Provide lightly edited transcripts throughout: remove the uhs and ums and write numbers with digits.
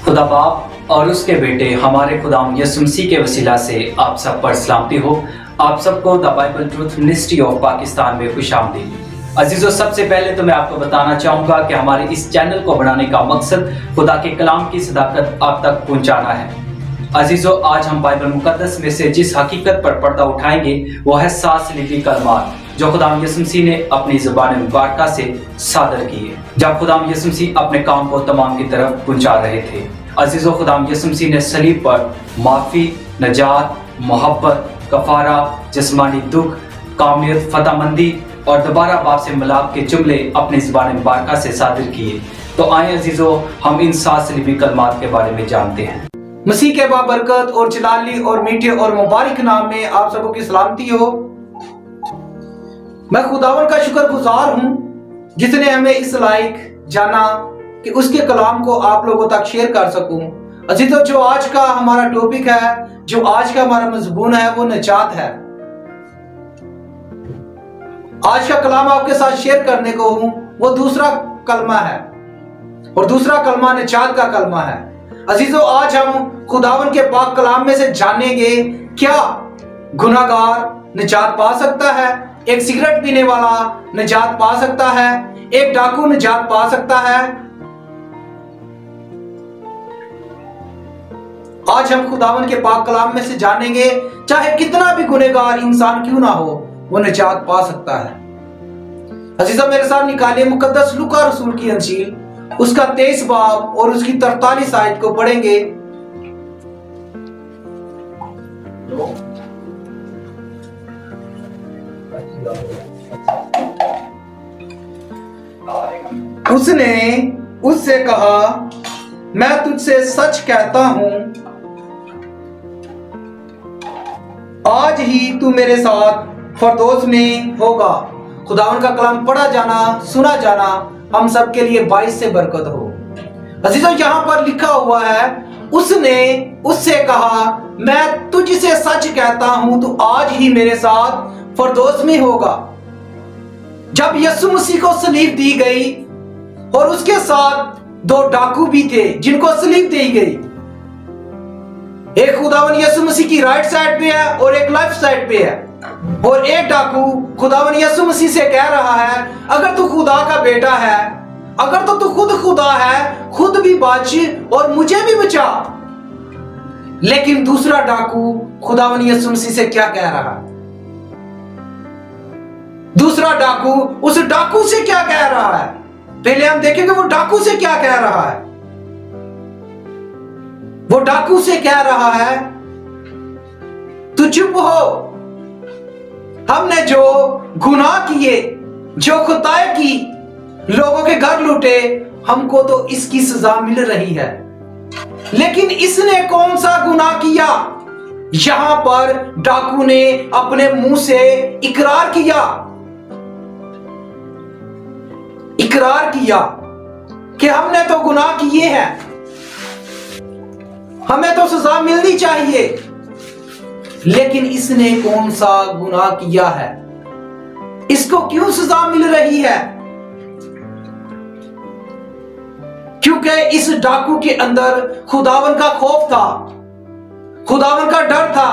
खुदा बाप और उसके बेटे हमारे खुदाम यीशु मसीह के वसीला से आप सब पर सलामती हो। आप सबको the Bible truth ministry of Pakistan में खुशामदीद। अजीजों, सबसे पहले तो मैं आपको बताना चाहूँगा कि हमारे इस चैनल को बनाने का मकसद खुदा के कलाम की सदाकत आप तक पहुँचाना है। अजीजों, आज हम बाइबल मुकद्दस में से जिस हकीकत पर पर्दा उठाएंगे वो है 7 लिखी कलमात जो खुदाम यीशु मसीह ने अपनी ज़ुबान मुबारका से सादर किए जब खुदाम यीशु मसीह अपने काम को तमाम की तरफ पहुंचा रहे थे। अजीजों, खुदाम यीशु मसीह ने सलीब पर माफ़ी, नजात, मोहब्बत, कफारा, जिस्मानी दुख, कामियत, फतहमंदी और दोबारा बाप से मिलाप के जुमले अपनी ज़ुबान मुबारका से सादर किए। तो आए अजीजों, हम इन 7 सलीबी कलमात के बारे में जानते हैं। मसीह के बाबरकत और जलाली और मीठे और मुबारक नाम में आप सबों की सलामती हो। मैं खुदावन का शुक्रगुजार हूं जिसने हमें इस लायक जाना कि उसके कलाम को आप लोगों तक शेयर कर सकूं। अजीजों, जो आज का हमारा टॉपिक है, जो आज का हमारा मजबून है, वो निजात है। आज का कलाम आपके साथ शेयर करने को हूं, वो दूसरा कलमा है और दूसरा कलमा निजात का कलमा है। अजीजों, आज हम खुदावन के पाक कलाम में से जानेंगे क्या गुनाहगार निजात पा सकता है, एक सिगरेट पीने वाला निजात पा सकता है, एक डाकू निजात पा सकता है। आज हम खुदावन के पाक कलाम में से जानेंगे चाहे कितना भी गुनहगार इंसान क्यों ना हो, वो निजात पा सकता है। अजीजों, मेरे साथ निकालिए मुकद्दस लूका रसूल की अंजील, उसका 23 बाब और उसकी 43 आयत को पढ़ेंगे। उसने उससे कहा, मैं तुझसे सच कहता हूं, आज ही तू मेरे साथ फरदौस में होगा। खुदावन का कलाम पढ़ा जाना, सुना जाना हम सब के लिए बाइस से बरकत हो। अजीजों, यहां पर लिखा हुआ है, उसने उससे कहा, मैं तुझसे सच कहता हूं, तू आज ही मेरे साथ फरदौस में होगा। जब यीशु मसीह को सलीब दी गई और उसके साथ 2 डाकू भी थे जिनको सलीब दी गई, एक खुदावन यीशु मसीह की राइट साइड पे है और एक लेफ्ट साइड पे है। और एक डाकू खुदावन यीशु मसीह से कह रहा है, अगर तू खुदा का बेटा है, अगर तो तू खुद खुदा है, खुद भी बच और मुझे भी बचा। लेकिन दूसरा डाकू खुदावन यीशु मसीह से क्या कह रहा है? दूसरा डाकू उस डाकू से क्या कह रहा है? पहले हम देखेंगे वो डाकू से क्या कह रहा है। वो डाकू से कह रहा है, तू चुप हो, हमने जो गुनाह किए, जो खुदाई की, लोगों के घर लूटे, हमको तो इसकी सजा मिल रही है। लेकिन इसने कौन सा गुनाह किया? यहां पर डाकू ने अपने मुंह से इकरार किया कि हमने तो गुनाह किए हैं, हमें तो सजा मिलनी चाहिए। लेकिन इसने कौन सा गुनाह किया है? इसको क्यों सजा मिल रही है? क्योंकि इस डाकू के अंदर खुदावन का खौफ था, खुदावन का डर था,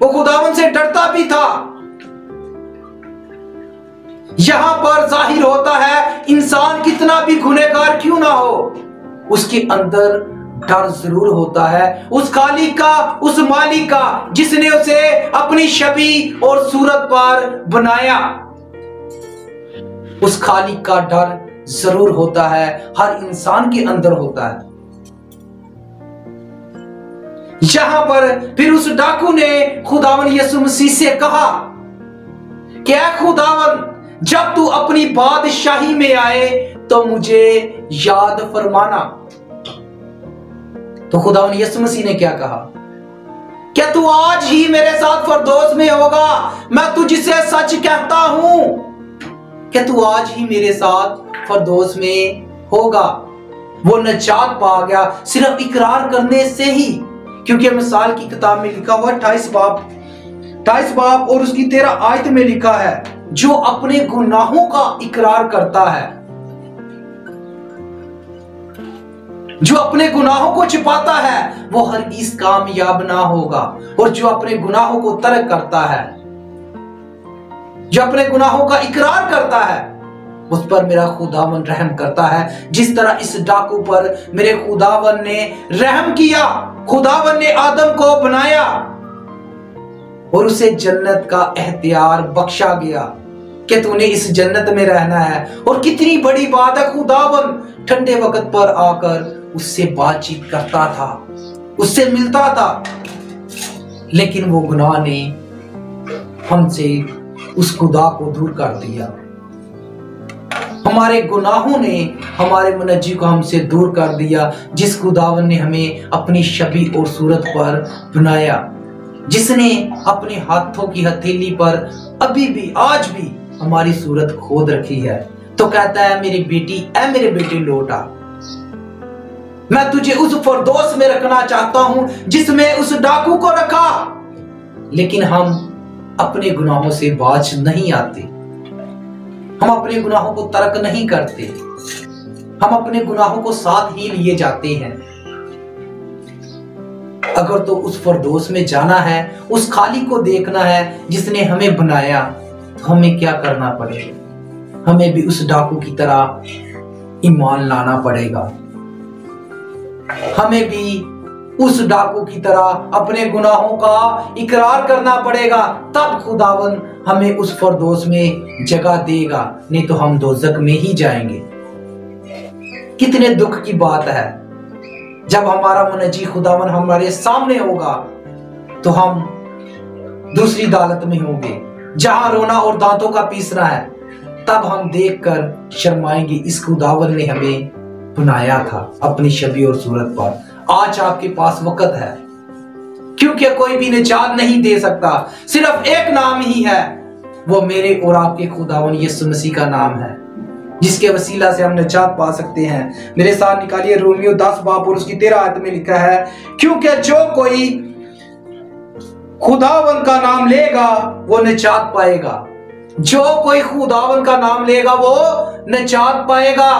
वो खुदावन से डरता भी था। यहां पर जाहिर होता है, इंसान कितना भी गुनहगार क्यों ना हो, उसके अंदर डर जरूर होता है उस खालिक का, उस मालिक का, जिसने उसे अपनी छवि और सूरत पर बनाया। उस खालिक का डर जरूर होता है, हर इंसान के अंदर होता है। यहां पर फिर उस डाकू ने खुदावन यीशु मसीह से कहा, क्या खुदावन, जब तू अपनी बादशाही में आए तो मुझे याद फरमाना। तो खुदावन यीशु मसीह ने क्या कहा? क्या तू आज ही मेरे साथ फरदौस में होगा? मैं तुझसे सच कहता हूं, क्या तू आज ही मेरे साथ फरदौस में होगा। वो निजात पा गया सिर्फ इकरार करने से ही, क्योंकि मिसाल की किताब में लिखा हुआ 28 बाब और उसकी 13 आयत में लिखा है, जो अपने गुनाहों का इकरार करता है जो अपने गुनाहों को छिपाता है वो हरगिज कामयाब ना होगा, और जो अपने गुनाहों को तर्क करता है, जो अपने गुनाहों का इकरार करता है, उस पर मेरा खुदावन रहम करता है। जिस तरह इस डाकू पर मेरे खुदावन ने रहम किया। खुदावन ने आदम को बनाया और उसे जन्नत का एहतियार बख्शा गया कि तूने इस जन्नत में रहना है। और कितनी बड़ी बात है, खुदावन ठंडे वक्त पर आकर उससे बातचीत करता था, उससे मिलता था, लेकिन वो गुनाह ने हमसे उस खुदा को दूर कर दिया। हमारे गुनाहों ने हमारे मुनज्जी को हमसे दूर कर दिया। जिस खुदावन ने हमें अपनी शबी और सूरत पर बनाया, जिसने अपने हाथों की हथेली पर अभी भी आज भी हमारी सूरत खोद रखी है, तो कहता है मेरी बेटी, ऐ मेरे बेटे लौट आ। मैं तुझे उस फरदौस में रखना चाहता हूं जिसमें उस डाकू को रखा। लेकिन हम अपने गुनाहों से बाज नहीं आते, हम अपने गुनाहों को तर्क नहीं करते, हम अपने गुनाहों को साथ ही लिए जाते हैं। अगर तो उस फरदौस में जाना है, उस खाली को देखना है जिसने हमें बनाया, तो हमें क्या करना पड़ेगा? हमें भी उस डाकू की तरह ईमान लाना पड़ेगा। हमें भी उस डाकू की तरह अपने गुनाहों का इकरार करना पड़ेगा, तब खुदावन हमें उस फरदौस में जगह देगा, नहीं तो हम दोजक में ही जाएंगे। कितने दुख की बात है, जब हमारा मुनज्जी खुदावन हमारे सामने होगा तो हम दूसरी अदालत में होंगे जहां रोना और दांतों का पीसना है। तब हम देखकर शर्माएंगे, इस खुदावन ने हमें बनाया था अपनी शबी और सूरत पर। आज आपके पास वक्त है, क्योंकि कोई भी निजात नहीं दे सकता, सिर्फ एक नाम ही है, वो मेरे और आपके खुदावन यीशु मसीह का नाम है, जिसके वसीला से हम निजात पा सकते हैं। मेरे साथ निकालिए रोमियो 10 बाब और उसकी 13 आयत में लिखा है, क्योंकि जो कोई खुदावन का नाम लेगा वो निजात पाएगा। जो कोई खुदावन का नाम लेगा वो निजात पाएगा।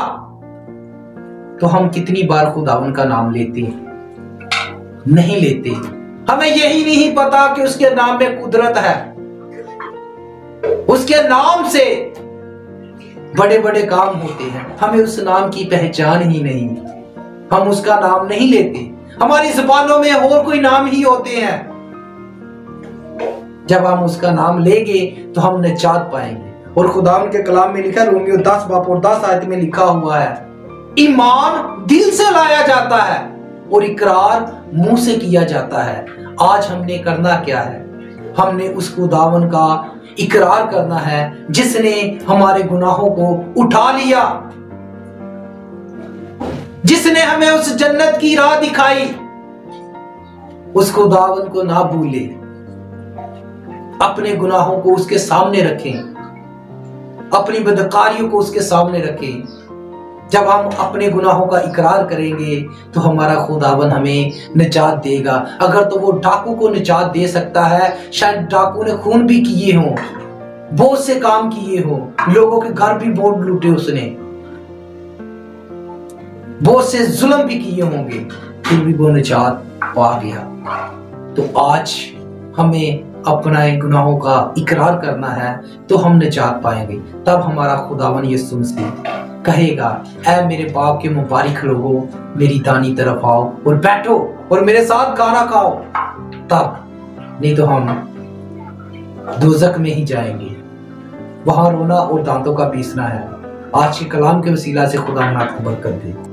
तो हम कितनी बार खुदावन का नाम लेते हैं? नहीं लेते। हमें यही नहीं पता कि उसके नाम में कुदरत है, उसके नाम से बड़े बड़े काम होते हैं। हमें उस नाम की पहचान ही नहीं, हम उसका नाम नहीं लेते। हमारी जुबानों में और कोई नाम ही होते हैं। जब हम उसका नाम लेंगे तो हम निजात पाएंगे। और खुदावन के कलाम में लिखा, रोमियो 10 बाब और 10 आयत में लिखा हुआ है, ईमान दिल से लाया जाता है और इकरार मुंह से किया जाता है। आज हमने करना क्या है? हमने उस खुदावन का इकरार करना है जिसने हमारे गुनाहों को उठा लिया, जिसने हमें उस जन्नत की राह दिखाई। उस खुदावन को ना भूले, अपने गुनाहों को उसके सामने रखें, अपनी बदकारियों को उसके सामने रखें। जब हम अपने गुनाहों का इकरार करेंगे तो हमारा खुदावन हमें निजात देगा। अगर तो वो डाकू को निजात दे सकता है, शायद डाकू ने खून भी किए हों, बहुत से काम किए हों, लोगों के घर भी बहुत लूटे उसने, बहुत से जुल्म भी किए होंगे, फिर भी वो निजात पा गया। तो आज हमें अपना गुनाहों का इकरार करना है तो हम निजात पाएंगे। तब हमारा खुदावन यीशु मसीह कहेगा, ऐ मेरे बाप के मुबारक लोगों, मेरी दानी तरफ आओ और बैठो और मेरे साथ खाना खाओ। तब नहीं तो हम दोजक में ही जाएंगे, वहां रोना और दांतों का पीसना है। आज के कलाम के वसीला से खुदा आपको बरकत दे।